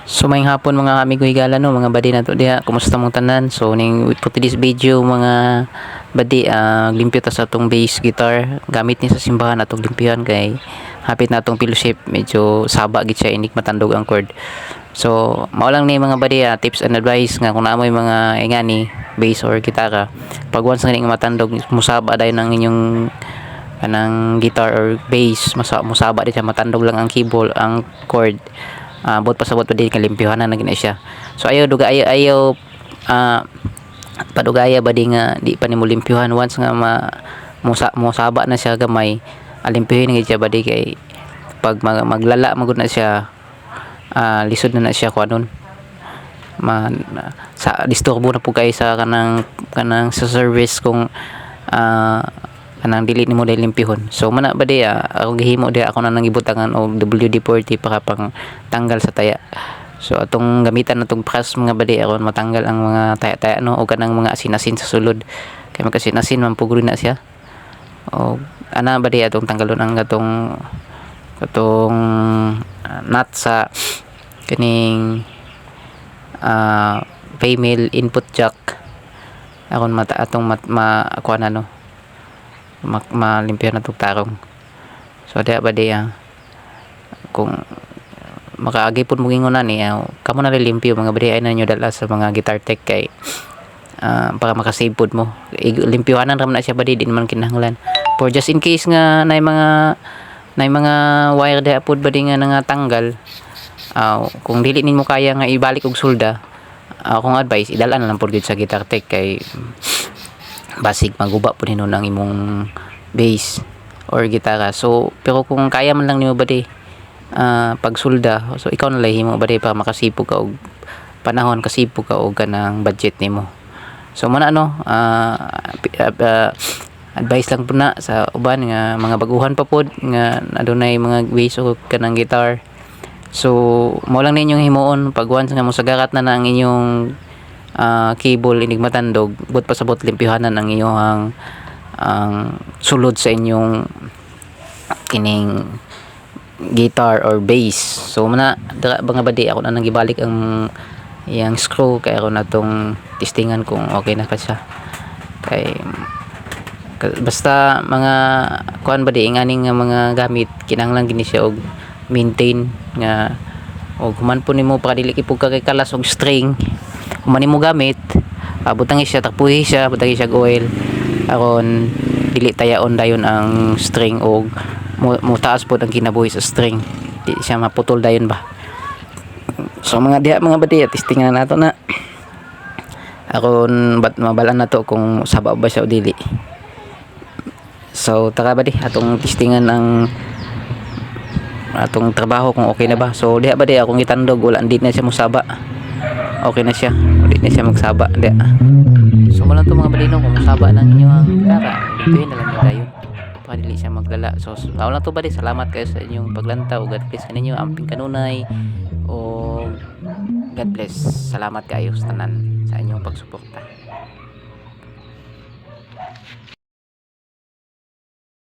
So may hapon mga amigo higala no, mga badi nato diha. Kumusta mong tanan? So ning for today's video mga badi, limpyo ta sa atong bass guitar. Gamit ni sa simbahan atong limpihan kay hapit na atong fellowship, medyo saba gid siya, inig matandog ang chord. So mao lang ni mga badi, tips and advice nga kung naamoy mga ingani bass or gitara, pag once nga matandog musaba dayon ang inyong kanang guitar or bass, musaba di siya, matandog lang ang keyboard, ang chord. Bot pasabot pa din kalimpyuhan na gina siya. So ayaw duga, ayaw padugaya ba di nga di pa nimo limpyuhan once nga musaba na siya gamay, alimpyuhin nga siya ba di kay pag maglala magud na siya, lisod na siya kuanon sa disturbo na po kayo sa kanang sa service kung kanang dili nimo dahil limpyuhon. So mana ba di, ako gihimo di ako na nang ibutangan og WD-40 para pang tanggal sa taya. So atong gamitan natong press mga badi aron matanggal ang mga taya-taya no, o kanang mga asin-asin sa sulod kay magkasin-asin man pugro na siya. O ana badi atong tanggalon ang katong nut sa kining female input jack aron atong kuan ano, malimpyo na itong tarong. So diya ba diya kung makaagi po mong ingunan kamo na limpyo mga badi, ay na nyo dala sa mga guitar tech kay para makasave po mo, limpyohanan ram na siya badi, din man kinahanglan for just in case nga na mga wire diya po badi nga nangatanggal. Kung dili ninyo kaya nga ibalik og sulda, akong advice idala na lang po sa guitar tech kay basig maguba po nino ng imong bass or gitara. So pero kung kaya man lang nimo badi pagsulda, so ikaw na lang himo badi para makasipog ka og panahon, kasipog ka og kanang budget nimo. So muna advice lang po na sa uban nga mga baguhan pa pod nga adunay mga bass o kanang guitar. So mo lang ninyong himuon pag once nga mosagarat na ang inyong cable inig matandog, but pasabot limpyuhanan ang iyong ang sulod sa inyong kining guitar or bass. So muna mga badi ako na nang gibalik ang iyang screw kay ako na tong testingan kung okay na pa siya. Kay basta mga kuan badi ingani nga mga gamit kinahanglan gini siya og maintain nga, og human po nimo para dili kipug kay kalas og string. Human mo gamit, butangi siya, takpuhi siya, butangi siya oil aron dili tayaon dayon ang string og mutaas po ang kinabuhi sa string, di siya maputol dayon ba. So mga diha mga badi, testingan nato na aron mabalaan nato kung saba ba siya o dili. So tara badi atong testingan ang atong trabaho kung okay na ba. So diha badi akong itandog, wala hindi na siya musaba, okay na siya, hindi na siya magsaba diha. So mo lang to mga balino, kung musaba ng inyong gitara, limpyuhin na lang nyo dayon para dili siya maglala. So wala to badi, salamat kayo sa inyong paglantaw, God bless kaninyo, amping kanunay o God bless. Salamat kayo sa tanan sa inyong pagsuporta.